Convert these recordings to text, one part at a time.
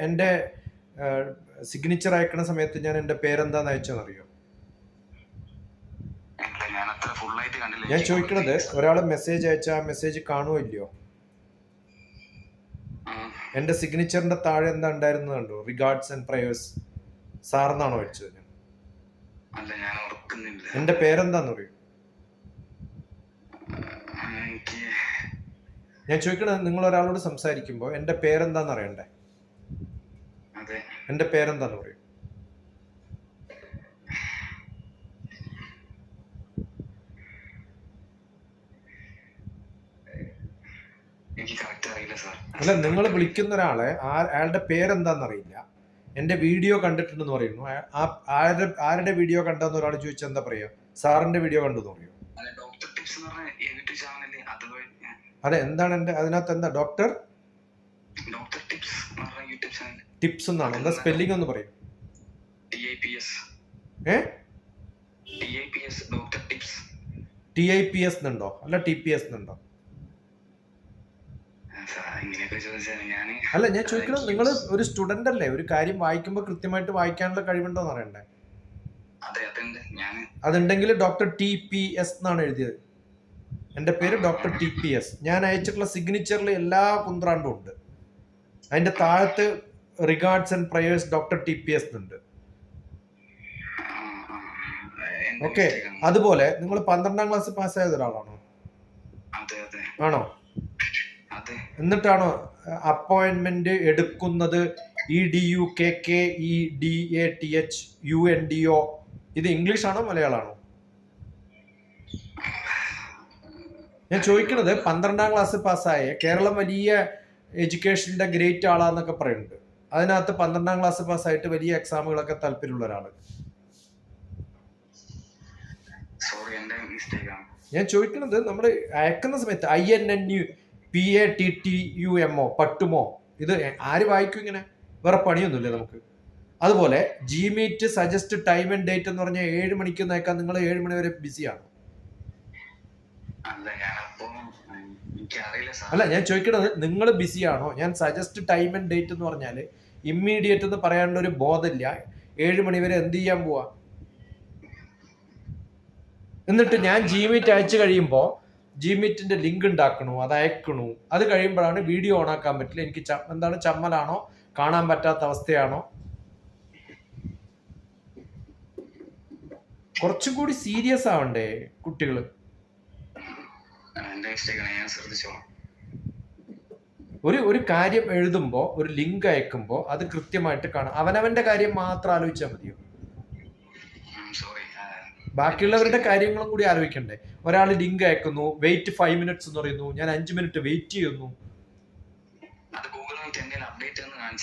എൻ്റെ സിഗ്നേച്ചർ അയക്കുന്ന സമയത്ത് ഞാൻ എൻ്റെ പേരെന്താന്ന് അയച്ചെന്നറിയോ? ഞാൻ ചോദിക്കണത്, ഒരാൾ മെസ്സേജ് അയച്ച ആ മെസ്സേജ് കാണുമോ ഇല്ലയോ? എൻ്റെ സിഗ്നേച്ചറിന്റെ താഴെ എന്താ ഉണ്ടായിരുന്നത് കണ്ടോ? റിഗാർഡ്സ് ആൻഡ് പ്രയേഴ്സ് സാറെന്നാണോ അയച്ചത്? എൻ്റെ പേരെന്താന്ന് അറിയോ? ഞാൻ ചോദിക്കണത്, നിങ്ങൾ ഒരാളോട് സംസാരിക്കുമ്പോൾ എൻ്റെ പേരെന്താന്ന് അറിയണ്ടേ? എൻ്റെ പേരെന്താന്ന് പറയും? അല്ല, നിങ്ങൾ വിളിക്കുന്ന ഒരാളെ അയാളുടെ പേരെന്താന്നറിയില്ല, എന്റെ വീഡിയോ കണ്ടിട്ടുണ്ടെന്ന് പറയുന്നു. ആരുടെ വീഡിയോ കണ്ടെന്ന് ഒരാൾ ചോദിച്ചാൽ എന്താ പറയാ? സാറിന്റെ വീഡിയോ കണ്ടെന്ന് പറയൂ. അതെ, എന്താണ് അതിനകത്ത് എന്താ ഡോക്ടർ ടിപ്സ് എന്നാണ്? എന്താ സ്പെല്ലിംഗ് ഒന്ന് പറയും? TIPS എന്നുണ്ടോ അല്ല TPS എന്നുണ്ടോ? അല്ല, ഞാൻ ചോദിക്കണം, നിങ്ങൾ ഒരു സ്റ്റുഡന്റ് അല്ലേ? ഒരു കാര്യം വായിക്കുമ്പോൾ കൃത്യമായിട്ട് വായിക്കാനുള്ള കഴിവുണ്ടോന്ന് അറിയണ്ടേ? അതുണ്ടെങ്കിൽ ഡോക്ടർ TPS എന്നാണ് എഴുതിയത്. എൻ്റെ പേര് ഡോക്ടർ TPS. ഞാൻ അയച്ചിട്ടുള്ള സിഗ്നേച്ചറിൽ എല്ലാ കുന്ത്രാണ്ടും ഉണ്ട്. അതിന്റെ താഴത്ത് regards and prayers doctor TPS ഉണ്ട്. ഓക്കെ. അതുപോലെ നിങ്ങൾ 12ാം ക്ലാസ് പാസ്സായ ഒരാളാണോ? ആണോ? എന്നിട്ടാണോ അപ്പോയിന്റ്മെന്റ് എടുക്കുന്നത്? EDUKKEDATHUNDO ഇത് ഇംഗ്ലീഷ് ആണോ മലയാളമാണോ? ഞാൻ ചോദിക്കണത്, 12ാം ക്ലാസ് പാസ്സായ, കേരളം വലിയ എഡ്യൂക്കേഷന്റെ ഗ്രേറ്റ് ആളാന്നൊക്കെ പറയുന്നുണ്ട്. അതിനകത്ത് 12ാം ക്ലാസ് പാസ്സായിട്ട് വലിയ എക്സാമുകളൊക്കെ താല്പര്യമുള്ള ഒരാള്. ഞാൻ ചോദിക്കുന്നത്, നമ്മൾ അയക്കുന്ന സമയത്ത് INNUPATTUMO പട്ടുമോ ഇത് ആര് വായിക്കും ഇങ്ങനെ? വേറെ പണിയൊന്നുമില്ല നമുക്ക്. അതുപോലെ Gmeet suggest time and date എന്ന് പറഞ്ഞാൽ 7 മണിക്ക് അയക്കാൻ നിങ്ങൾ 7 മണി വരെ ബിസിയാണ്. അല്ല, ഞാൻ ചോദിക്കണത്, നിങ്ങൾ ബിസിയാണോ? ഞാൻ സജസ്റ്റ് ടൈം ആൻഡ് ഡേറ്റ് എന്ന് പറഞ്ഞാൽ ഇമ്മീഡിയറ്റ് എന്ന് പറയാനുള്ള ഒരു ബോധമില്ല. 7 മണി വരെ എന്ത് ചെയ്യാൻ പോവാ? എന്നിട്ട് ഞാൻ Gmeet അയച്ചു കഴിയുമ്പോൾ Gmeetന്റെ ലിങ്ക് ഉണ്ടാക്കണു, അത് അയക്കണു. അത് കഴിയുമ്പോഴാണ് വീഡിയോ ഓൺ ആക്കാൻ പറ്റില്ല. എനിക്ക് എന്താണ്, ചമ്മലാണോ? കാണാൻ പറ്റാത്ത അവസ്ഥയാണോ? കുറച്ചും കൂടി സീരിയസ് ആവണ്ടേ കുട്ടികള്? ഒരു കാര്യം എഴുതുമ്പോ, ഒരു ലിങ്ക് അയക്കുമ്പോ അത് കൃത്യമായിട്ട് കാണാം. അവനവന്റെ കാര്യം മാത്രം ആലോചിച്ചാൽ മതിയോ? ബാക്കിയുള്ളവരുടെ കാര്യങ്ങളും കൂടി ആലോചിക്കണ്ടേ? ഒരാൾ ലിങ്ക് അയക്കുന്നു, വെയിറ്റ് 5 മിനിറ്റ്സ് എന്ന് പറയുന്നു, ഞാൻ 5 മിനിറ്റ് വെയിറ്റ് ചെയ്യുന്നു.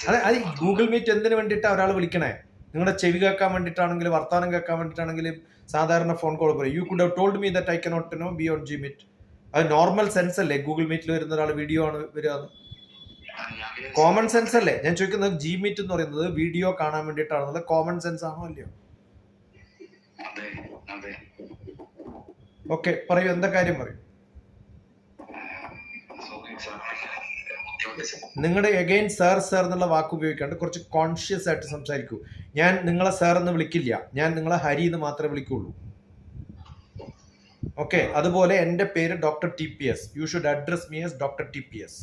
അതെ, അത് ഗൂഗിൾ മീറ്റ് എന്തിനു വേണ്ടിയിട്ടാ ഒരാൾ വിളിക്കണേ? നിങ്ങളുടെ ചെവി കേൾക്കാൻ വേണ്ടിയിട്ടാണെങ്കിൽ, വർത്താനം കേൾക്കാൻ വേണ്ടിയിട്ടാണെങ്കിലും സാധാരണ ഫോൺ കോൾ പറയും. You could have told me that I cannot no be on Gmeet. അത് നോർമൽ സെൻസ് അല്ലേ? ഗൂഗിൾ മീറ്റിൽ വരുന്ന ഒരാൾ വീഡിയോ ആണ് വരിക, കോമൺ സെൻസ് അല്ലേ? ഞാൻ ചോദിക്കുന്നത്, Gmeet എന്ന് പറയുന്നത് വീഡിയോ കാണാൻ വേണ്ടിയിട്ടാണെന്നുള്ളത് കോമൺ സെൻസ് ആണോ അല്ലയോ? ഓക്കെ, പറയൂ, എന്താ കാര്യം പറയൂ. നിങ്ങളുടെ എഗെയിൻ സർ എന്നുള്ള വാക്ക് ഉപയോഗിക്കാണ്ട് കുറച്ച് കോൺഷ്യസ് ആയിട്ട് സംസാരിക്കൂ. ഞാൻ നിങ്ങളെ സർ എന്ന് വിളിക്കില്ല, ഞാൻ നിങ്ങളെ ഹരി എന്ന് മാത്രമേ വിളിക്കുള്ളൂ. ഓക്കെ. അതുപോലെ എൻ്റെ പേര് doctor TPS. You should address me as doctor TPS.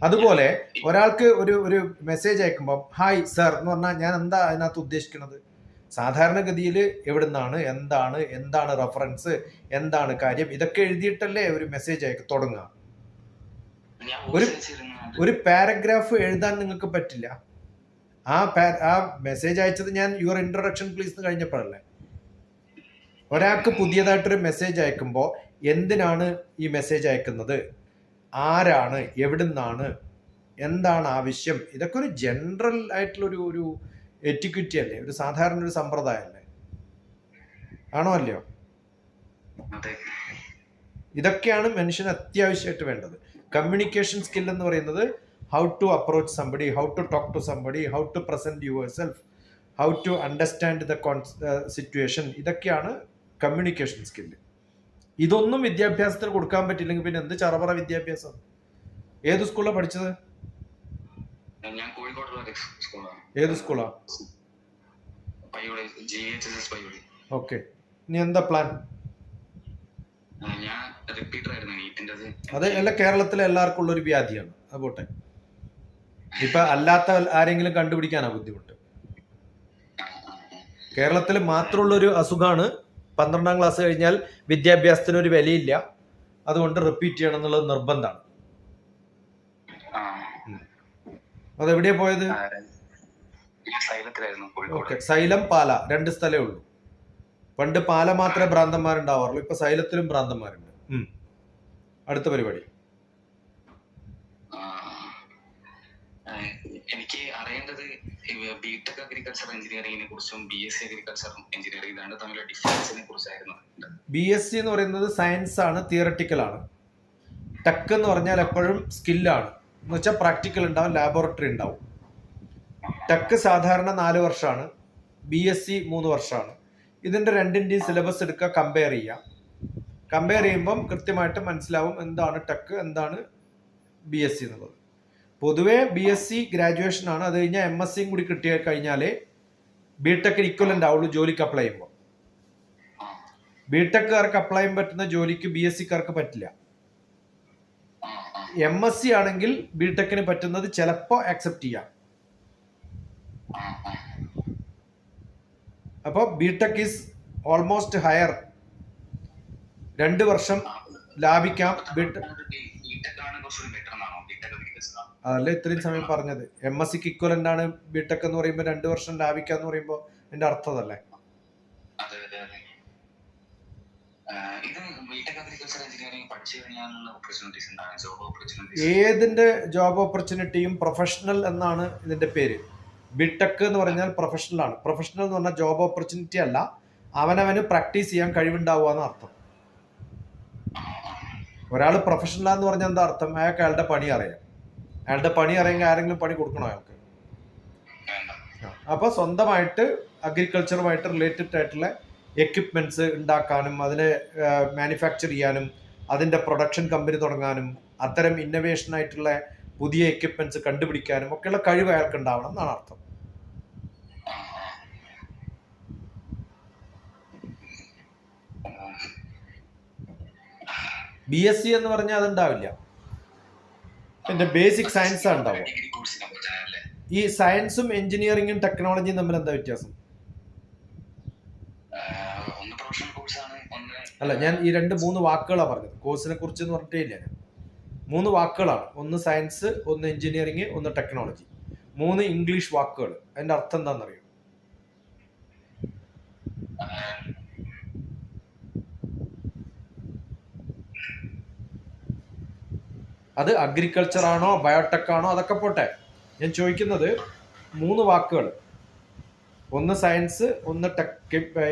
അതുപോലെ ഒരാൾക്ക് ഒരു മെസ്സേജ് അയക്കുമ്പോൾ ഹായ് സർ എന്ന് പറഞ്ഞാൽ ഞാൻ എന്താ അതിനകത്ത് ഉദ്ദേശിക്കുന്നത്? സാധാരണഗതിയിൽ എവിടുന്നാണ്, എന്താണ് റെഫറൻസ്, എന്താണ് കാര്യം, ഇതൊക്കെ എഴുതിയിട്ടല്ലേ ഒരു മെസ്സേജ് തുടങ്ങുക. ഒരു പാരഗ്രാഫ് എഴുതാൻ നിങ്ങൾക്ക് പറ്റില്ല. ആ മെസ്സേജ് അയച്ചത് ഞാൻ യുവർ ഇൻട്രൊഡക്ഷൻ പ്ലീസ് എന്ന് കഴിഞ്ഞപ്പോഴല്ലേ. ഒരാൾക്ക് പുതിയതായിട്ടൊരു മെസ്സേജ് അയക്കുമ്പോൾ എന്തിനാണ് ഈ മെസ്സേജ് അയക്കുന്നത്, ആരാണ്, എവിടുന്നാണ്, എന്താണ് ആവശ്യം, ഇതൊക്കെ ഒരു ജനറൽ ആയിട്ടുള്ളൊരു എറ്റിക്വിറ്റി അല്ലേ? ഒരു സാധാരണ ഒരു സമ്പ്രദായം അല്ലേ? ആണോ അല്ലയോ? ഇതൊക്കെയാണ് മനുഷ്യന് അത്യാവശ്യമായിട്ട് വേണ്ടത്. കമ്മ്യൂണിക്കേഷൻ സ്കിൽ എന്ന് പറയുന്നത് how to approach somebody, how to talk to somebody, how to present yourself, how to understand the situation. ഇതൊക്കെയാണ് കമ്മ്യൂണിക്കേഷൻ സ്കില്ല്. ഇതൊന്നും വിദ്യാഭ്യാസത്തിന് കൊടുക്കാൻ പറ്റില്ലെങ്കിൽ പിന്നെ എന്ത് ചറപറ വിദ്യാഭ്യാസം? ഏത് സ്കൂളിലാണ് പഠിച്ചത്? ഞാൻ കോഴിക്കോട്ടുള്ള ഒരു സ്കൂളാണ്. ഏത് സ്കൂളാ? പയ്യോളി, GHSS പയ്യോളി. ഓക്കെ, ഇനി എന്താ പ്ലാൻ? ഞാൻ റിപ്പീറ്റർ ആയിരുന്നു നീറ്റിന്റെ. അത് എല്ലാ കേരളത്തിലെ എല്ലാവർക്കും ഉള്ള ഒരു വ്യാധിയാണ്. അത് പോട്ടെ, ഇപ്പൊ അല്ലാത്ത ആരെങ്കിലും കണ്ടുപിടിക്കാനാ ബുദ്ധിമുട്ട്. കേരളത്തിൽ മാത്രമുള്ള ഒരു അസുഖമാണ് 12ാം ക്ലാസ് കഴിഞ്ഞാൽ വിദ്യാഭ്യാസത്തിന് ഒരു വിലയില്ല, അതുകൊണ്ട് റിപ്പീറ്റ് ചെയ്യണം എന്നുള്ളത് നിർബന്ധമാണ്. അതെവിടെയാ പോയത്? ഓക്കെ, സൈലം പാല 2 സ്ഥലമേ ഉള്ളൂ. പണ്ട് പാല മാത്രമേ ഭ്രാന്തന്മാരുണ്ടാവാറുള്ളൂ, ഇപ്പൊ സൈലത്തിലും ഭ്രാന്തന്മാരുണ്ട്. അടുത്ത പരിപാടി. എനിക്ക് അറിയേണ്ടത് ബിടെക് അഗ്രികൾച്ചർ എഞ്ചിനീയറിംഗിനെ കുറിച്ചും BSc അഗ്രികൾച്ചർ എഞ്ചിനീയറിംഗ് ഇതാണ് തമ്മിലുള്ള ഡിഫറൻസിനെ കുറിച്ചായിരുന്നു. BSc എന്ന് പറയുന്നത് സയൻസ് ആണ്, തിയറട്ടിക്കൽ ആണ്. ടെക് എന്ന് പറഞ്ഞാൽ എപ്പോഴും സ്കില്ലാണ്, എന്ന് വെച്ചാൽ പ്രാക്ടിക്കൽ ഉണ്ടാവും, ലാബോറട്ടറി ഉണ്ടാവും. ടെക് സാധാരണ 4 വർഷമാണ്, BSc 3 വർഷമാണ്. ഇതിന്റെ രണ്ടിന്റെയും സിലബസ് എടുക്കുക, കമ്പയർ ചെയ്യുക. കമ്പയർ ചെയ്യുമ്പം കൃത്യമായിട്ട് മനസ്സിലാവും എന്താണ് ടെക്, എന്താണ് BSc എന്നുള്ളത്. പൊതുവേ BSc ഗ്രാജുവേഷൻ ആണ്, അത് കഴിഞ്ഞാൽ MScയും കൂടി കിട്ടിയ കഴിഞ്ഞാലേ ബിടെക്കിന് ഇക്വലന്റ് ആവുള്ളൂ ജോലിക്ക് അപ്ലൈ ചെയ്യുമ്പോൾ. ബിടെക്കുകാർക്ക് അപ്ലൈ ചെയ്യാൻ പറ്റുന്ന ജോലിക്ക് BScക്കാർക്ക് പറ്റില്ല. MSc ആണെങ്കിൽ ബിടെക്കിന് പറ്റുന്നത് ചിലപ്പോൾ ആക്സെപ്റ്റ് ചെയ്യാം. അപ്പോൾ ബിടെക് ഈസ് ഓൾമോസ്റ്റ് ഹയർ, 2 വർഷം ലാഭിക്കാം. അതല്ലേ ഇത്രയും സമയം പറഞ്ഞത്. MScക്ക് ഇക്വലന്റ് ആണ് ബിടെക് എന്ന് പറയുമ്പോൾ 2 വർഷം ലാഭിക്കാന്ന് പറയുമ്പോൾ എന്റെ അർത്ഥം അതല്ലേ? ഏതിന്റെ ജോബ് ഓപ്പർച്യൂണിറ്റിയും പ്രൊഫഷണൽ എന്നാണ് ഇതിന്റെ പേര്. ബിടെക് എന്ന് പറഞ്ഞാൽ പ്രൊഫഷണൽ ആണ്. പ്രൊഫഷണൽ എന്ന് പറഞ്ഞാൽ ജോബ് ഓപ്പർച്യൂണിറ്റി അല്ല, അവനവന് പ്രാക്ടീസ് ചെയ്യാൻ കഴിവുണ്ടാവുക എന്ന് അർത്ഥം. ഒരാൾ പ്രൊഫഷണൽ എന്ന് പറഞ്ഞാൽ എന്താ അർത്ഥം? അയാൾക്ക് അയാളുടെ പണി അറിയാം. അയാളുടെ പണി അറിയെങ്കിൽ ആരെങ്കിലും പണി കൊടുക്കണോ അയാൾക്ക്? അപ്പൊ സ്വന്തമായിട്ട് അഗ്രികൾച്ചറുമായിട്ട് റിലേറ്റഡ് ആയിട്ടുള്ള എക്യുപ്മെന്റ്സ് ഉണ്ടാക്കാനും അതിനെ മാനുഫാക്ചർ ചെയ്യാനും അതിന്റെ പ്രൊഡക്ഷൻ കമ്പനി തുടങ്ങാനും അത്തരം ഇന്നോവേഷൻ ആയിട്ടുള്ള പുതിയ എക്യുപ്മെന്റ്സ് കണ്ടുപിടിക്കാനും ഒക്കെയുള്ള കഴിവ് അയാൾക്ക് ഉണ്ടാവണം എന്നാണ് അർത്ഥം. BSc എന്ന് പറഞ്ഞാൽ അതുണ്ടാവില്ല, എന്റെ ബേസിക് സയൻസ് ഉണ്ടാവും. ഈ സയൻസും എഞ്ചിനീയറിംഗും ടെക്നോളജിയും തമ്മിൽ എന്താ വ്യത്യാസം? അല്ല, ഞാൻ ഈ 2-3 വാക്കുകളാണ് പറഞ്ഞത്. കോഴ്സിനെ കുറിച്ച് എന്ന് പറഞ്ഞിട്ടേ ഇല്ല. 3 വാക്കുകളാണ്, ഒന്ന് സയൻസ്, ഒന്ന് എഞ്ചിനീയറിംഗ്, ഒന്ന് ടെക്നോളജി. 3 ഇംഗ്ലീഷ് വാക്കുകൾ. അതിന്റെ അർത്ഥം എന്താണെന്നറിയോ? അത് അഗ്രികൾച്ചർ ആണോ ബയോടെക് ആണോ അതൊക്കെ പോട്ടെ, ഞാൻ ചോദിക്കുന്നത് 3 വാക്കുകൾ. ഒന്ന് സയൻസ്, ഒന്ന്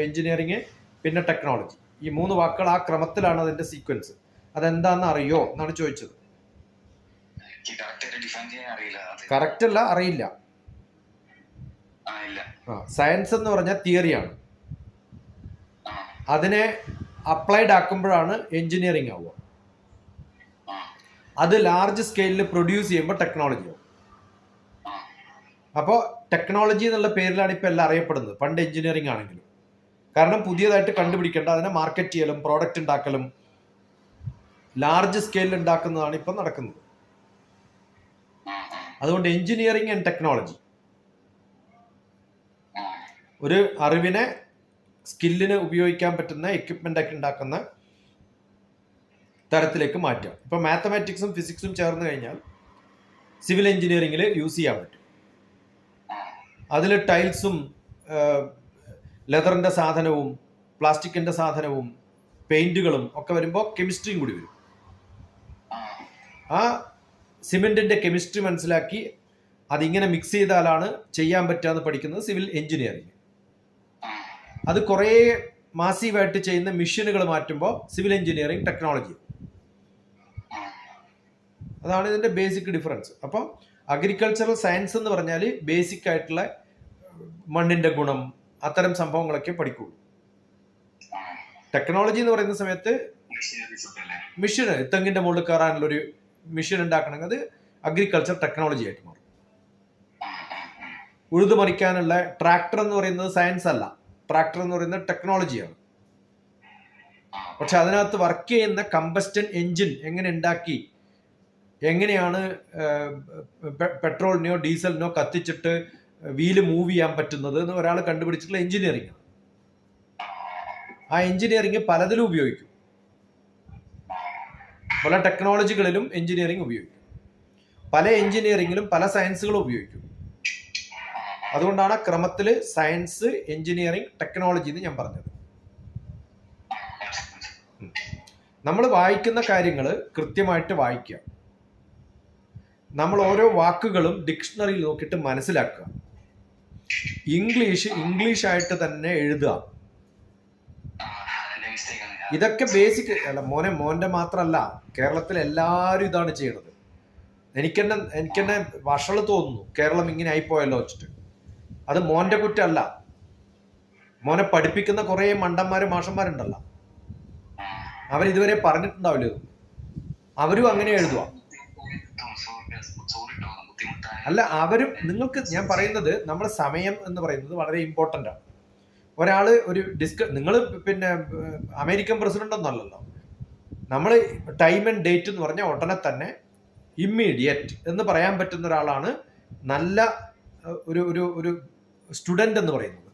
എഞ്ചിനീയറിംഗ്, പിന്നെ ടെക്നോളജി. ഈ 3 വാക്കുകൾ ആ ക്രമത്തിലാണ് അതിന്റെ സീക്വൻസ്. അതെന്താന്ന് അറിയോ എന്നാണ് ചോദിച്ചത്. കറക്റ്റ് അല്ല, അറിയില്ല. സയൻസ് എന്ന് പറഞ്ഞാൽ തിയറിയാണ്, അതിനെ അപ്ലൈഡ് ആക്കുമ്പോഴാണ് എഞ്ചിനീയറിംഗ് ആവുക. അത് ലാർജ് സ്കെയിലിൽ പ്രൊഡ്യൂസ് ചെയ്യുമ്പോൾ ടെക്നോളജി ആവും. അപ്പോൾ ടെക്നോളജി എന്നുള്ള പേരിലാണ് ഇപ്പം എല്ലാം അറിയപ്പെടുന്നത്, പണ്ട് എഞ്ചിനീയറിംഗ് ആണെങ്കിലും. കാരണം പുതിയതായിട്ട് കണ്ടുപിടിക്കേണ്ട, അതിനെ മാർക്കറ്റ് ചെയ്യലും പ്രോഡക്റ്റ് ഉണ്ടാക്കലും ലാർജ് സ്കെയിലിൽ ഉണ്ടാക്കുന്നതാണ് ഇപ്പം നടക്കുന്നത്. അതുകൊണ്ട് എഞ്ചിനീയറിംഗ് ആൻഡ് ടെക്നോളജി ഒരു അറിവിനെ സ്കില്ലിന് ഉപയോഗിക്കാൻ പറ്റുന്ന എക്യുപ്മെന്റ് ഒക്കെ ഉണ്ടാക്കുന്ന തരത്തിലേക്ക് മാറ്റാം. ഇപ്പൊ മാത്തമാറ്റിക്സും ഫിസിക്സും ചേർന്ന് കഴിഞ്ഞാൽ സിവിൽ എഞ്ചിനീയറിംഗിൽ യൂസ് ചെയ്യാൻ പറ്റും. അതിൽ ടൈൽസും ലെതറിന്റെ സാധനവും പ്ലാസ്റ്റിക്കിന്റെ സാധനവും പെയിന്റുകളും ഒക്കെ വരുമ്പോൾ കെമിസ്ട്രിയും കൂടി വരും. ആ സിമെന്റിന്റെ കെമിസ്ട്രി മനസ്സിലാക്കി അതിങ്ങനെ മിക്സ് ചെയ്താലാണ് ചെയ്യാൻ പറ്റാന്ന് പഠിക്കുന്നത് സിവിൽ എഞ്ചിനീയറിംഗ്. അത് കുറേ മാസീവായിട്ട് ചെയ്യുന്ന മെഷീനുകൾ മാറ്റുമ്പോൾ സിവിൽ എഞ്ചിനീയറിംഗ് ടെക്നോളജി. അതാണ് ഇതിന്റെ ബേസിക് ഡിഫറൻസ്. അപ്പം അഗ്രികൾച്ചറൽ സയൻസ് എന്ന് പറഞ്ഞാൽ ബേസിക് ആയിട്ടുള്ള മണ്ണിന്റെ ഗുണം അത്തരം സംഭവങ്ങളൊക്കെ പഠിക്കുള്ളൂ. ടെക്നോളജി എന്ന് പറയുന്ന സമയത്ത് മെഷീന് തെങ്ങിന്റെ മുകളിൽ കയറാനുള്ളൊരു മെഷീൻ ഉണ്ടാക്കണമെങ്കിൽ അത് അഗ്രികൾച്ചർ ടെക്നോളജി ആയിട്ട് മാറും. ഉഴുതുമറിക്കാനുള്ള ട്രാക്ടർ എന്ന് പറയുന്നത് സയൻസ് അല്ല, ട്രാക്ടർ എന്ന് പറയുന്നത് ടെക്നോളജിയാണ്. പക്ഷെ അതിനകത്ത് വർക്ക് ചെയ്യുന്ന കമ്പസ്റ്റൻ എഞ്ചിൻ എങ്ങനെ ഉണ്ടാക്കി, എങ്ങനെയാണ് പെട്രോളിനെയോ ഡീസലിനോ കത്തിച്ചിട്ട് വീല് മൂവ് ചെയ്യാൻ പറ്റുന്നത് എന്ന് ഒരാൾ കണ്ടുപിടിച്ചിട്ടുള്ള എഞ്ചിനീയറിംഗ്. ആ എഞ്ചിനീയറിംഗ് പലതിലും ഉപയോഗിക്കും, പല ടെക്നോളജികളിലും എഞ്ചിനീയറിംഗ് ഉപയോഗിക്കും, പല എഞ്ചിനീയറിംഗിലും പല സയൻസുകളും ഉപയോഗിക്കും. അതുകൊണ്ടാണ് ക്രമത്തിൽ സയൻസ്, എഞ്ചിനീയറിംഗ്, ടെക്നോളജി എന്ന് ഞാൻ പറഞ്ഞത്. നമ്മൾ വായിക്കുന്ന കാര്യങ്ങൾ കൃത്യമായിട്ട് വായിക്കുക. നമ്മൾ ഓരോ വാക്കുകളും ഡിക്ഷണറിയിൽ നോക്കിയിട്ട് മനസ്സിലാക്കുക. ഇംഗ്ലീഷ് ആയിട്ട് തന്നെ എഴുതുക. ഇതൊക്കെ ബേസിക് അല്ല മോന്റെ മാത്രമല്ല, കേരളത്തിൽ എല്ലാവരും ഇതാണ് ചെയ്യണത്. എനിക്കെന്നെ വഷള് തോന്നുന്നു കേരളം ഇങ്ങനെ ആയിപ്പോയല്ലോ വെച്ചിട്ട്. അത് മോന്റെ കുറ്റമല്ല, മോനെ പഠിപ്പിക്കുന്ന കുറെ മണ്ടന്മാരും മാഷന്മാരുണ്ടല്ലോ, അവരിതുവരെ പറഞ്ഞിട്ടുണ്ടാവില്ല. അവരും അങ്ങനെ എഴുതുക. അല്ല, അവരും നിങ്ങൾക്ക് ഞാൻ പറയുന്നത്, നമ്മുടെ സമയം എന്ന് പറയുന്നത് വളരെ ഇമ്പോർട്ടൻ്റ് ആണ്. ഒരാള് ഒരു നിങ്ങൾ പിന്നെ അമേരിക്കൻ പ്രസിഡന്റ് ഒന്നല്ലല്ലോ. നമ്മൾ ടൈം ആൻഡ് ഡേറ്റ് എന്ന് പറഞ്ഞാൽ ഉടനെ തന്നെ ഇമ്മീഡിയറ്റ് എന്ന് പറയാൻ പറ്റുന്ന ഒരാളാണ് നല്ല ഒരു ഒരു ഒരു സ്റ്റുഡന്റ് എന്ന് പറയുന്നത്.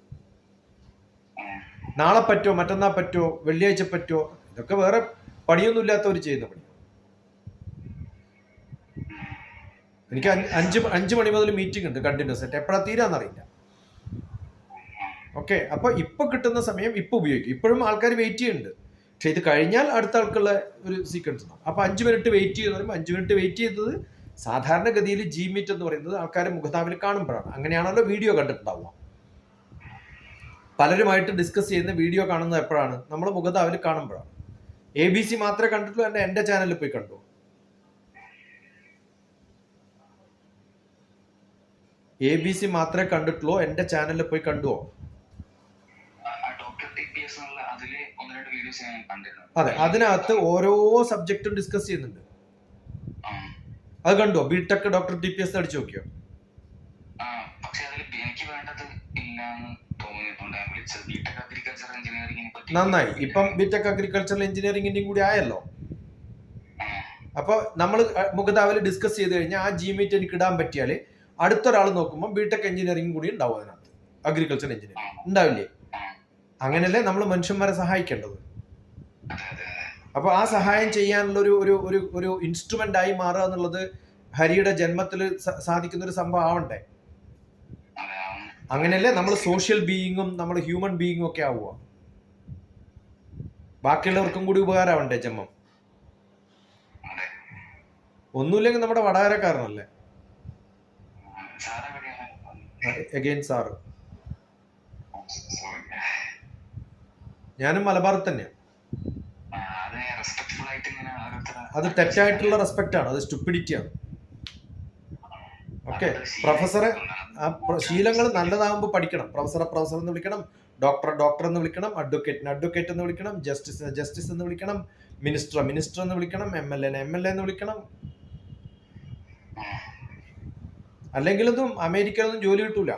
നാളെ പറ്റുമോ, മറ്റന്നാൾ പറ്റുമോ, വെള്ളിയാഴ്ച പറ്റുമോ, ഇതൊക്കെ വേറെ പണിയൊന്നും ഇല്ലാത്തവർ ചെയ്യുന്ന പണി. എനിക്ക് 5 മണി മുതൽ മീറ്റിംഗ് ഉണ്ട് കണ്ടിന്യൂസ് ആയിട്ട്, എപ്പോഴാ തീരാന്നറിയില്ല. ഓക്കെ, അപ്പൊ ഇപ്പൊ കിട്ടുന്ന സമയം ഇപ്പൊ ഉപയോഗിക്കും. ഇപ്പോഴും ആൾക്കാർ വെയിറ്റ് ചെയ്യുന്നുണ്ട്, പക്ഷെ ഇത് കഴിഞ്ഞാൽ അടുത്ത ആൾക്കുള്ള ഒരു സീക്വൻസ് ഉണ്ടാവും. അപ്പൊ 5 മിനിറ്റ് വെയിറ്റ് ചെയ്യുന്ന പറയുമ്പോൾ 5 മിനിറ്റ് വെയിറ്റ് ചെയ്തത് സാധാരണഗതിയിൽ ജി മീറ്റ് എന്ന് പറയുന്നത് ആൾക്കാരെ മുഖതാവിൽ കാണുമ്പോഴാണ്. അങ്ങനെയാണല്ലോ വീഡിയോ കണ്ടിട്ടുണ്ടാവുക. പലരുമായിട്ട് ഡിസ്കസ് ചെയ്യുന്ന വീഡിയോ കാണുന്നത് എപ്പോഴാണ്? നമ്മൾ മുഖതാവിൽ കാണുമ്പോഴാണ്. ABC മാത്രമേ കണ്ടിട്ടുള്ളൂ, എന്റെ ചാനലിൽ പോയി കണ്ടു. ABC മാത്രമേ കണ്ടിട്ടുള്ളൂ, എന്റെ ചാനലിൽ പോയി കണ്ടുവോ? അതെ, അതിനകത്ത് ഓരോ സബ്ജക്റ്റും ഡിസ്കസ് ചെയ്യുന്നുണ്ട്. അത് കണ്ടോ? ബിടെക് ഡോക്ടർ TPS അടിച്ചു നോക്കിയോ? നന്നായി. ഇപ്പം ബിടെക് അഗ്രികൾച്ചറൽ എഞ്ചിനീയറിംഗിന്റെയും കൂടി ആയല്ലോ. അപ്പൊ നമ്മൾ മുഖതാവിൽ ഡിസ്കസ് ചെയ്ത് കഴിഞ്ഞാൽ ആ ജിമീറ്റ് എനിക്ക് ഇടാൻ പറ്റിയാൽ അടുത്തൊരാൾ നോക്കുമ്പോൾ ബിടെക് എഞ്ചിനീയറിംഗ് കൂടി ഉണ്ടാവും അതിനകത്ത്, അഗ്രികൾച്ചർ എഞ്ചിനീയറിംഗ് ഉണ്ടാവില്ലേ? അങ്ങനെയല്ലേ നമ്മൾ മനുഷ്യന്മാരെ സഹായിക്കേണ്ടത്. അപ്പൊ ആ സഹായം ചെയ്യാനുള്ള ഒരു ഇൻസ്ട്രുമെന്റ് ആയി മാറുക എന്നുള്ളത് ഹരിയുടെ ജന്മത്തിൽ സാധിക്കുന്ന ഒരു സംഭവം ആവണ്ടേ? അങ്ങനെയല്ലേ നമ്മൾ സോഷ്യൽ ബീയിങ്ങും നമ്മൾ ഹ്യൂമൻ ബീയിങ്ങും ഒക്കെ ആവുക. ബാക്കിയുള്ളവർക്കും കൂടി ഉപകാരമാവണ്ടേ ജന്മം? ഒന്നുമില്ലെങ്കിൽ നമ്മുടെ വടകരക്കാരനല്ലേ അഗൈൻ സാറ്. ഞാനും മലബാറിൽ തന്നെയാണ്. അത് തെറ്റായിട്ടുള്ള റെസ്പെക്റ്റ് ആണ്, അത് സ്റ്റുപ്പിഡിറ്റിയാണ്. ഓക്കെ, പ്രൊഫസറെ ശീലങ്ങൾ നല്ലതാകുമ്പോൾ പഠിക്കണം. പ്രൊഫസർ എന്ന് വിളിക്കണം, ഡോക്ടർ എന്ന് വിളിക്കണം, അഡ്വക്കേറ്റ് എന്ന് വിളിക്കണം, ജസ്റ്റിസ് എന്ന് വിളിക്കണം, മിനിസ്റ്റർ എന്ന് വിളിക്കണം, MLA എന്ന് വിളിക്കണം. അല്ലെങ്കിൽ ഒന്നും അമേരിക്കയിലൊന്നും ജോലി കിട്ടൂല.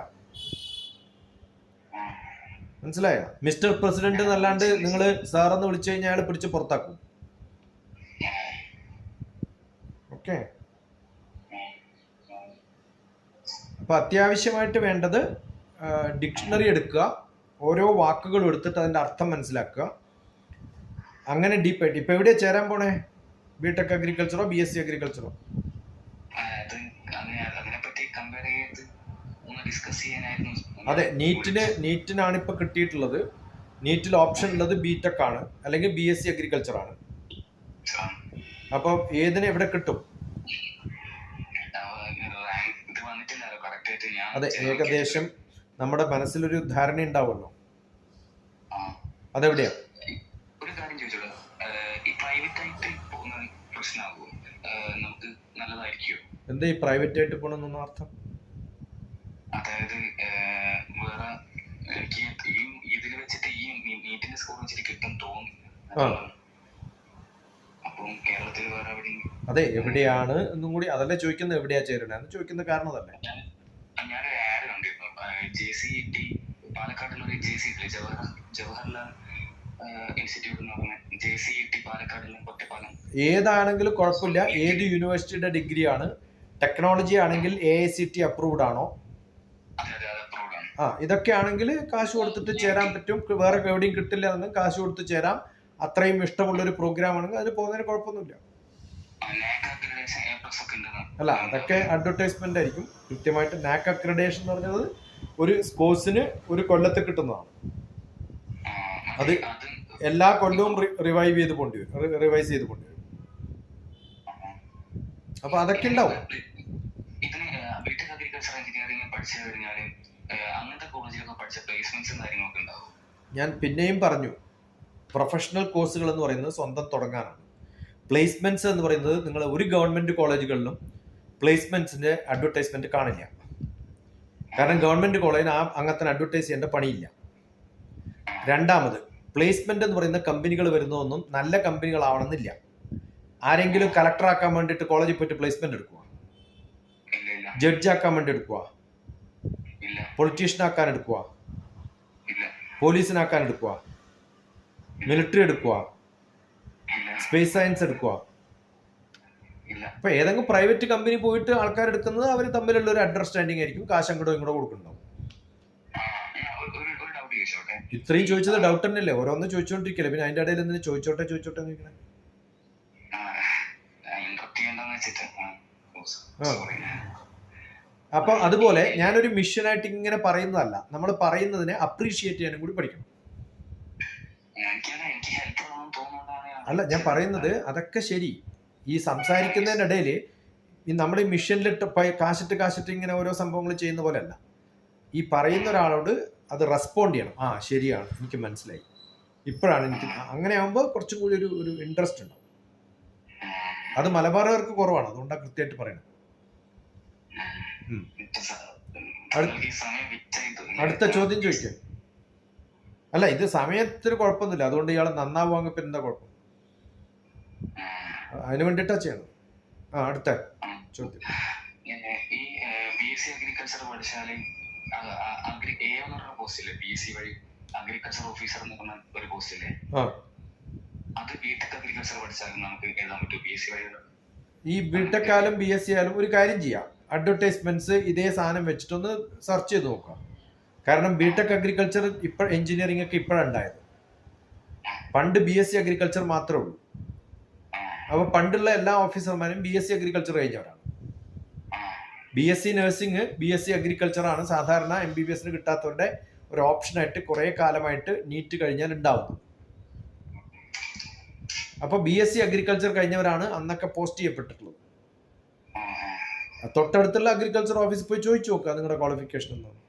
മനസ്സിലായോ? മിസ്റ്റർ പ്രസിഡന്റ് എന്നല്ലാണ്ട് നിങ്ങൾ സാർ എന്ന് വിളിച്ചു കഴിഞ്ഞാൽ അയാൾ പിടിച്ച് പുറത്താക്കും. ഓക്കെ, അപ്പൊ അത്യാവശ്യമായിട്ട് വേണ്ടത് ഡിക്ഷണറി എടുക്കുക, ഓരോ വാക്കുകളും എടുത്തിട്ട് അതിന്റെ അർത്ഥം മനസ്സിലാക്കുക. അങ്ങനെ ഡീപ്പായിട്ട്. ഇപ്പൊ എവിടെയാ ചേരാൻ പോണേ? ബിടെക് അഗ്രികൾച്ചറോ BSc അഗ്രികൾച്ചറോ? അതെ, നീറ്റിനാണ് ഇപ്പൊ കിട്ടിയിട്ടുള്ളത്. നീറ്റിൽ ഓപ്ഷൻ ഉള്ളത് ബിടെക് ആണ്, അല്ലെങ്കിൽ BSc അഗ്രികൾച്ചർ ആണ്. അപ്പൊ ഏതിന് എവിടെ കിട്ടും? അതെ, ഏകദേശം നമ്മുടെ മനസ്സിലൊരു ധാരണ ഉണ്ടാവുമല്ലോ. അതെവിടെയാ? ഒരു കാര്യം ചോദിച്ചോളൂ, ഈ പ്രൈവറ്റ് ആയിട്ട് പോകുന്ന പ്രശ്നമാകുമോ? നമുക്ക് നല്ലതായിരിക്കുമോ? എന്താ ഈ പ്രൈവറ്റ് ആയിട്ട് പോകണമെന്നൊന്നും അർത്ഥം? അതായത് വേറെ എനിക്ക് ഇതിൽ വെച്ചിട്ട് ഈ നീറ്റിന്റെ സ്കോർ വെച്ചിട്ട് കിട്ടും തോന്നുന്നു. അപ്പം കേരളത്തിൽ വേറെ എവിടെയും അതെ, എവിടെയാണ് എന്നും കൂടി അതല്ലേ ചോദിക്കുന്നത്, എവിടെയാ ചേരണേന്ന് ചോദിക്കുന്ന കാരണം അതല്ലേ. ഞാനൊരു ആഡ് കണ്ടിരുന്നു. JCET പാലക്കാടുള്ള ഒരു JCET ജവഹർലാൽ ഇൻസ്റ്റിറ്റ്യൂട്ട് എന്ന് പറഞ്ഞ JCET പാലക്കാടുള്ള ഒറ്റപ്പാലം. ഏതാണെങ്കിലും കുഴപ്പമില്ല, ഏത് യൂണിവേഴ്സിറ്റിയുടെ ഡിഗ്രിയാണ്, ടെക്നോളജി ആണെങ്കിൽ AICT അപ്രൂവ്ഡ് ആണോ, ഇതൊക്കെ ആണെങ്കിൽ കാശ് കൊടുത്തിട്ട് ചേരാൻ പറ്റും. വേറെ എവിടെയും കിട്ടില്ല എന്നും കാശ് കൊടുത്ത് ചേരാം. അത്രയും ഇഷ്ടമുള്ള ഒരു പ്രോഗ്രാം ആണെങ്കിൽ അതിന് പോകുന്നതിന് കുഴപ്പമൊന്നുമില്ല. അല്ല, അതൊക്കെ അഡ്വർടൈസ്മെന്റ് ആയിരിക്കും. കൃത്യമായിട്ട് NAC അക്രഡേഷൻ എന്ന് പറഞ്ഞത് ഒരു കോഴ്സിന് ഒരു കൊല്ലത്ത് കിട്ടുന്നതാണ്. അത് എല്ലാ കൊല്ലവും റിവൈസ് ചെയ്ത് കൊണ്ടുവരും. അപ്പൊ അതൊക്കെ ഉണ്ടാവും. ഞാൻ പിന്നെയും പറഞ്ഞു, പ്രൊഫഷണൽ കോഴ്സുകൾ എന്ന് പറയുന്നത് സ്വന്തം തുടങ്ങാനാണ്. പ്ലേസ്മെന്റ്സ് എന്ന് പറയുന്നത് നിങ്ങൾ ഒരു ഗവൺമെന്റ് കോളേജുകളിലും പ്ലേസ്മെന്റ്സിന്റെ അഡ്വർടൈസ്മെന്റ് കാണില്ല. കാരണം ഗവൺമെന്റ് കോളേജിന് അങ്ങനത്തെ അഡ്വർടൈസ് ചെയ്യേണ്ട പണിയില്ല. രണ്ടാമത്, പ്ലേസ്മെന്റ് എന്ന് പറയുന്ന കമ്പനികൾ വരുന്നതൊന്നും നല്ല കമ്പനികളാവണമെന്നില്ല. ആരെങ്കിലും കളക്ടർ ആക്കാൻ വേണ്ടിയിട്ട് കോളേജിൽ പോയിട്ട് പ്ലേസ്മെന്റ് എടുക്കുക, ജഡ്ജ് ആക്കാൻ വേണ്ടി എടുക്കുക, പൊളിറ്റീഷ്യൻ ആക്കാൻ എടുക്കുക, പോലീസിനാക്കാൻ എടുക്കുക, മിലിറ്ററി എടുക്കുക, സ്പേസ് സയൻസ് എടുക്കുക. അപ്പൊ ഏതെങ്കിലും പ്രൈവറ്റ് കമ്പനി പോയിട്ട് ആൾക്കാർ എടുക്കുന്നത് അവർ തമ്മിലുള്ള ഒരു അണ്ടർസ്റ്റാൻഡിങ് ആയിരിക്കും. കാശ് അങ്ങോട്ടോ ഇങ്ങോട്ടോ കൊടുക്കുന്നുണ്ടാവും. ഇത്രയും ചോദിച്ചത് ഡൗട്ട് തന്നെയല്ലേ? ഓരോന്ന് ചോദിച്ചോണ്ടിരിക്കല്ലേ, പിന്നെ അതിന്റെ ഇടയിൽ എന്തിനു ചോദിച്ചോട്ടെ ചോദിക്കണേ? അപ്പൊ അതുപോലെ ഞാനൊരു മിഷനായിട്ട് ഇങ്ങനെ പറയുന്നതല്ല, നമ്മൾ പറയുന്നതിനെ അപ്രീഷിയേറ്റ് ചെയ്യാനും കൂടി പഠിക്കണം. അല്ല, ഞാൻ പറയുന്നത് അതൊക്കെ ശരി. ഈ സംസാരിക്കുന്നതിനിടയിൽ ഈ നമ്മുടെ ഈ മിഷനിലിട്ട് കാശിട്ട് ഇങ്ങനെ ഓരോ സംഭവങ്ങൾ ചെയ്യുന്ന പോലെ അല്ല. ഈ പറയുന്ന ഒരാളോട് അത് റെസ്പോണ്ട് ചെയ്യണം. ശരിയാണ്, എനിക്ക് മനസ്സിലായി, ഇപ്പോഴാണ് എനിക്ക്. അങ്ങനെ ആകുമ്പോൾ കുറച്ചും കൂടി ഒരു ഇൻട്രസ്റ്റ് ഉണ്ടാവും. അത് മലബാറുകാർക്ക് കുറവാണ്, അതുകൊണ്ടാണ് കൃത്യമായിട്ട് പറയണം. അടുത്ത ചോദ്യം ചോദിക്കുക. അല്ല, ഇത് സമയത്തിന് കുഴപ്പമൊന്നുമില്ല, അതുകൊണ്ട് ഇയാൾ നന്നാവുവാങ്ങ പിന്നെ എന്താ കുഴപ്പം? അതിന് വേണ്ടിയിട്ടാ ചെയ്യണം. അടുത്ത ചോദ്യം. ഈ BSc അഗ്രികൾച്ചർ പഠിച്ചാൽ BSc വഴി അഗ്രികൾച്ചർ ഓഫീസർ എന്ന് പറഞ്ഞ ഒരു പോസ്റ്റ് ഇല്ലേ, അത് ബിടെക് അഗ്രികൾച്ചർ പഠിച്ചാലും നമുക്ക് എഴുതാൻ പറ്റും BSc വഴി? ഈ ബിടെക് ആയാലും BSc ആയാലും ഒരു കാര്യം ചെയ്യാം, അഡ്വർടൈസ്മെന്റ്സ് ഇതേ സാധനം വെച്ചിട്ടൊന്ന് സെർച്ച് ചെയ്ത് നോക്കാം. കാരണം ബിടെക് അഗ്രികൾച്ചർ എഞ്ചിനീയറിംഗ് ഒക്കെ ഇപ്പോഴുണ്ടായത്. പണ്ട് BSc അഗ്രികൾച്ചർ മാത്രമേ ഉള്ളൂ. അപ്പൊ പണ്ടുള്ള എല്ലാ ഓഫീസർമാരും BSc അഗ്രികൾച്ചർ കഴിഞ്ഞവരാണ്. BSc നഴ്സിംഗ്, BSc അഗ്രികൾച്ചർ ആണ് സാധാരണ MBBSന് കിട്ടാത്തവരുടെ ഒരു ഓപ്ഷനായിട്ട് കുറെ കാലമായിട്ട് നീറ്റ് കഴിഞ്ഞാൽ ഉണ്ടാവുന്നത്. അപ്പൊ BSc അഗ്രികൾച്ചർ കഴിഞ്ഞവരാണ് അന്നൊക്കെ പോസ്റ്റ് ചെയ്യപ്പെട്ടിട്ടുള്ളത്. തൊട്ടടുത്തുള്ള അഗ്രികൾച്ചർ ഓഫീസിൽ പോയി ചോദിച്ചു നോക്കുക നിങ്ങളുടെ ക്വാളിഫിക്കേഷൻ എന്നാണ്,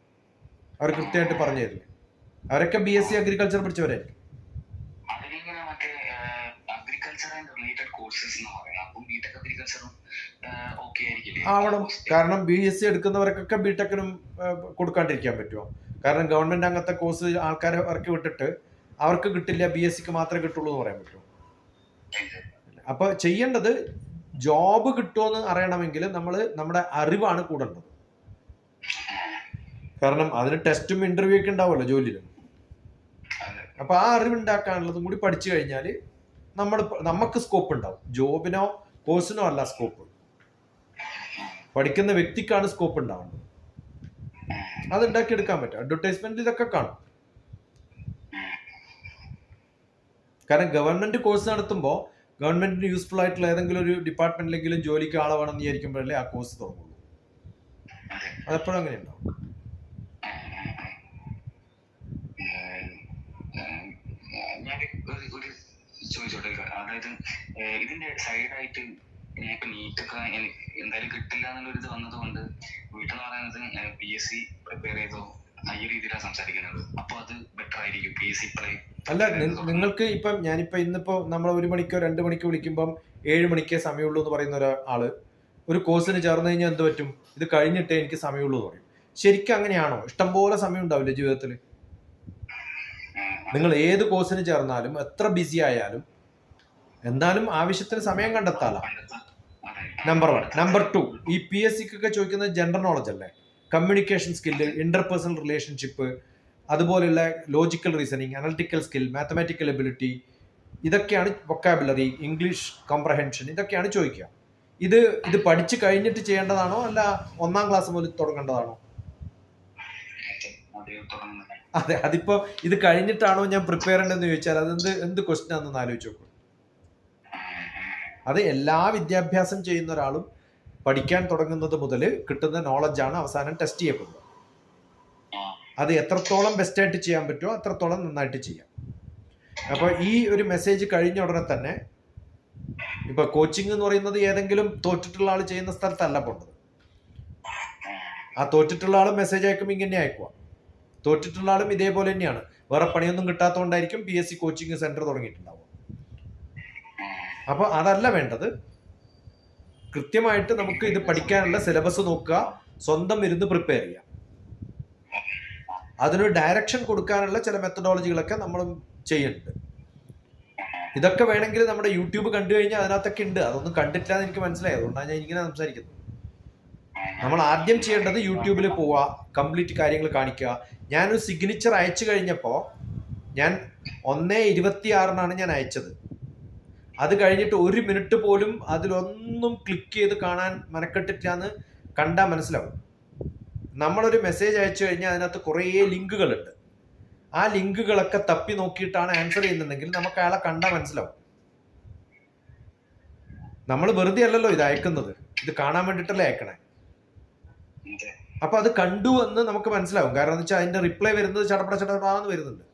അവർ കൃത്യമായിട്ട് പറഞ്ഞു തരില്ലേ. അവരൊക്കെ BSc അഗ്രികൾച്ചർ പഠിച്ചവരായിരിക്കും. ആവണം. കാരണം BSc എടുക്കുന്നവർക്കൊക്കെ ബിടെക്കിനും കൊടുക്കാണ്ടിരിക്കാൻ പറ്റുമോ? കാരണം ഗവൺമെന്റ് അങ്ങനത്തെ കോഴ്സ് ആൾക്കാരെ ഇറക്കി വിട്ടിട്ട് അവർക്ക് കിട്ടില്ല, BScക്ക് മാത്രമേ കിട്ടുള്ളൂ എന്ന് പറയാൻ പറ്റുമോ? അപ്പൊ ചെയ്യേണ്ടത്, ജോബ് കിട്ടുമെന്ന് അറിയണമെങ്കിൽ നമ്മുടെ അറിവാണ് കൂടേണ്ടത്. കാരണം അതിന് ടെസ്റ്റും ഇന്റർവ്യൂ ഒക്കെ ഉണ്ടാവുമല്ലോ ജോലിയിലും. അപ്പൊ ആ അറിവുണ്ടാക്കാനുള്ളതും കൂടി പഠിച്ചു കഴിഞ്ഞാൽ നമുക്ക് സ്കോപ്പ് ഉണ്ടാവും. ജോബിനോ കോഴ്സിനോ അല്ല സ്കോപ്പ്, പഠിക്കുന്ന വ്യക്തിക്കാണ് സ്കോപ്പ് ഉണ്ടാവുന്നത്. അത് ഉണ്ടാക്കിയെടുക്കാൻ പറ്റും. അഡ്വർടൈസ്മെന്റ് ഇതൊക്കെ കാണും. കാരണം ഗവൺമെന്റ് കോഴ്സ് നടത്തുമ്പോൾ ഗവൺമെന്റിന് യൂസ്ഫുൾ ആയിട്ടുള്ള ഏതെങ്കിലും ഒരു ഡിപ്പാർട്ട്മെന്റിലെങ്കിലും ജോലിക്ക് ആളെ വേണമെന്ന് വിചാരിക്കുമ്പോഴല്ലേ ആ കോഴ്സ് തുടങ്ങുള്ളൂ. അതെപ്പോഴും അങ്ങനെ ഉണ്ടാവും. ചോദിച്ചോട്ടെ, അതായത് ഇതിന്റെ സൈഡായിട്ട് ഞാൻ ഇപ്പൊ നീറ്റൊക്കെ എന്തായാലും കിട്ടില്ല എന്നുള്ളൊരു ഇത് വന്നത് കൊണ്ട് വീട്ടിൽ പറയുന്നത് BSc പ്രിപ്പയർ ചെയ്തോ ഈ രീതിയിലാണ് സംസാരിക്കുന്നത്. അപ്പൊ അത് ബെറ്റർ ആയിരിക്കും BSc പ്ലേ. അല്ല, നിങ്ങൾക്ക് ഇപ്പം ഇന്നിപ്പോ നമ്മൾ 1 മണിക്കോ 2 മണിക്കോ വിളിക്കുമ്പം 7 മണിക്കേ സമയമുള്ളൂ എന്ന് പറയുന്ന ഒരാള് ഒരു കോഴ്സിന് ചേർന്ന് കഴിഞ്ഞാൽ എന്ത് പറ്റും? ഇത് കഴിഞ്ഞിട്ടേ എനിക്ക് സമയമുള്ളൂ എന്ന് പറയും. ശരിക്കും അങ്ങനെയാണോ? ഇഷ്ടംപോലെ സമയം ഉണ്ടാവില്ലേ ജീവിതത്തിൽ? നിങ്ങൾ ഏത് കോഴ്സിന് ചേർന്നാലും എത്ര ബിസി ആയാലും എന്നാലും ആവശ്യത്തിന് സമയം കണ്ടെത്താലോ. നമ്പർ 1. നമ്പർ 2, ഈ PSC ക്കൊക്കെ ചോദിക്കുന്നത് ജനറൽ നോളജ് അല്ലേ? കമ്മ്യൂണിക്കേഷൻ സ്കില്ല്, ഇന്റർപേഴ്സണൽ റിലേഷൻഷിപ്പ്, അതുപോലെയുള്ള logical reasoning, analytical skill, mathematical ability, ഇതൊക്കെയാണ് വൊക്കാബുലറി, ഇംഗ്ലീഷ് കോംപ്രഹെൻഷൻ, ഇതൊക്കെയാണ് ചോദിക്കുക. ഇത് പഠിച്ചു കഴിഞ്ഞിട്ട് ചെയ്യേണ്ടതാണോ അല്ല 1ാം ക്ലാസ് മുതൽ തുടങ്ങേണ്ടതാണോ? അതെ, അതിപ്പോ ഇത് കഴിഞ്ഞിട്ടാണോ ഞാൻ പ്രിപ്പയർ ചെയ്യേണ്ടതെന്ന് ചോദിച്ചാൽ എന്ത് ക്വസ്റ്റ്യൻ ആണെന്ന് ആലോചിച്ച് നോക്കും. അത് എല്ലാ വിദ്യാഭ്യാസം ചെയ്യുന്ന ഒരാളും പഠിക്കാൻ തുടങ്ങുന്നത് മുതൽ കിട്ടുന്ന നോളജാണ് അവസാനം ടെസ്റ്റ് ചെയ്യപ്പെടുന്നത്. അത് എത്രത്തോളം ബെസ്റ്റായിട്ട് ചെയ്യാൻ പറ്റുമോ അത്രത്തോളം നന്നായിട്ട് ചെയ്യാം. അപ്പോൾ ഈ ഒരു മെസ്സേജ് കഴിഞ്ഞ ഉടനെ തന്നെ, ഇപ്പൊ കോച്ചിങ് എന്ന് പറയുന്നത് ഏതെങ്കിലും തോറ്റിട്ടുള്ള ആൾ ചെയ്യുന്ന സ്ഥലത്തല്ല പോണ്ടത്. ആ തോറ്റിട്ടുള്ള ആളും മെസ്സേജ് അയക്കുമ്പോൾ ഇങ്ങനെ അയക്കുക. തോറ്റിട്ടുള്ള ആളും ഇതേപോലെ തന്നെയാണ്. വേറെ പണിയൊന്നും കിട്ടാത്തതുകൊണ്ടായിരിക്കും PSC കോച്ചിങ് സെന്റർ തുടങ്ങിയിട്ടുണ്ടാവുക. അപ്പോൾ അതല്ല വേണ്ടത്. കൃത്യമായിട്ട് നമുക്ക് ഇത് പഠിക്കാനുള്ള സിലബസ് നോക്കുക, സ്വന്തം ഇരുന്ന് പ്രിപ്പയർ ചെയ്യുക. അതിനൊരു ഡയറക്ഷൻ കൊടുക്കാനുള്ള ചില മെത്തഡോളജികളൊക്കെ നമ്മൾ ചെയ്യുന്നുണ്ട്. ഇതൊക്കെ വേണമെങ്കിൽ നമ്മുടെ യൂട്യൂബ് കണ്ടു കഴിഞ്ഞാൽ അതിനകത്തൊക്കെ ഉണ്ട്. അതൊന്നും കണ്ടിട്ടില്ല എന്ന് എനിക്ക് മനസ്സിലായി, അതുകൊണ്ടാണ് ഞാൻ ഇങ്ങനെ സംസാരിക്കുന്നത്. നമ്മൾ ആദ്യം ചെയ്യേണ്ടത് യൂട്യൂബിൽ പോവുക, കംപ്ലീറ്റ് കാര്യങ്ങൾ കാണിക്കുക. ഞാനൊരു സിഗ്നേച്ചർ അയച്ചു കഴിഞ്ഞപ്പോൾ ഞാൻ 1:26 ഞാൻ അയച്ചത്. അത് കഴിഞ്ഞിട്ട് 1 മിനിറ്റ് പോലും അതിലൊന്നും ക്ലിക്ക് ചെയ്ത് കാണാൻ മനക്കെട്ടിട്ടാന്ന് കണ്ടാൽ മനസ്സിലാവും. നമ്മളൊരു മെസ്സേജ് അയച്ചു കഴിഞ്ഞാൽ അതിനകത്ത് കുറേ ലിങ്കുകളുണ്ട്. ആ ലിങ്കുകളൊക്കെ തപ്പി നോക്കിയിട്ടാണ് ആൻസർ ചെയ്യുന്നുണ്ടെങ്കിൽ നമുക്ക് അയാളെ കണ്ടാൽ മനസ്സിലാവും. നമ്മൾ വെറുതെ അല്ലല്ലോ ഇത് അയക്കുന്നത്, ഇത് കാണാൻ വേണ്ടിയിട്ടല്ലേ അയക്കണേ. അപ്പൊ അത് കണ്ടു എന്ന് നമുക്ക് മനസ്സിലാവും. കാരണം എന്ന് വെച്ചാൽ അതിന്റെ റിപ്ലൈ വരുന്നത് ചടപടാന്ന് വരുന്നുണ്ട്.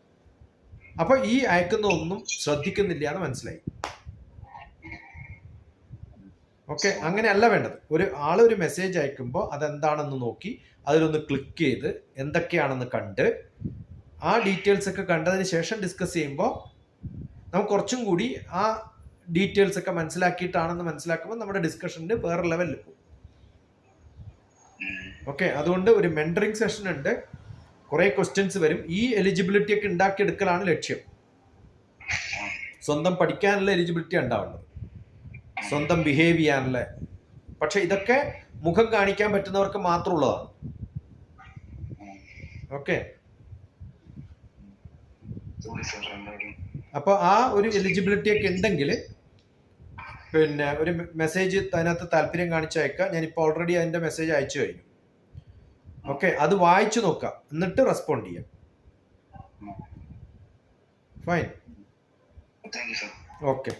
അപ്പൊ ഈ അയക്കുന്ന ഒന്നും ശ്രദ്ധിക്കുന്നില്ല എന്ന് മനസ്സിലായി. ഓക്കെ, അങ്ങനെയല്ല വേണ്ടത്. ഒരു മെസ്സേജ് അയക്കുമ്പോൾ അതെന്താണെന്ന് നോക്കി അതിലൊന്ന് ക്ലിക്ക് ചെയ്ത് എന്തൊക്കെയാണെന്ന് കണ്ട് ആ ഡീറ്റെയിൽസ് ഒക്കെ കണ്ടതിന് ശേഷം ഡിസ്കസ് ചെയ്യുമ്പോൾ നമുക്ക് കുറച്ചും കൂടി ആ ഡീറ്റെയിൽസ് ഒക്കെ മനസ്സിലാക്കുമ്പോൾ നമ്മുടെ ഡിസ്കഷന് വേറെ ലെവലിൽ പോകും. ഓക്കെ, അതുകൊണ്ട് ഒരു മെന്ററിങ് സെഷൻ ഉണ്ട്, കുറെ ക്വസ്റ്റ്യൻസ് വരും. ഈ എലിജിബിലിറ്റി ഒക്കെ ഉണ്ടാക്കിയെടുക്കലാണ് ലക്ഷ്യം. സ്വന്തം പഠിക്കാനുള്ള എലിജിബിലിറ്റി ഉണ്ടാവേണ്ടത്, സ്വന്തം ബിഹേവ് ചെയ്യാനുള്ള. പക്ഷെ ഇതൊക്കെ മുഖം കാണിക്കാൻ പറ്റുന്നവർക്ക് മാത്രമുള്ളതാണ്. ഓക്കെ, അപ്പൊ ആ ഒരു എലിജിബിലിറ്റി ഒക്കെ ഉണ്ടെങ്കിൽ പിന്നെ ഒരു മെസ്സേജ് അതിനകത്ത് താല്പര്യം കാണിച്ചയക്കുക. ഞാനിപ്പോൾ ഓൾറെഡി അതിന്റെ മെസ്സേജ് അയച്ചു കഴിഞ്ഞു. ഓക്കെ, അത് വായിച്ചു നോക്കാം, എന്നിട്ട് റെസ്പോണ്ട് ചെയ്യാം. Fine, okay.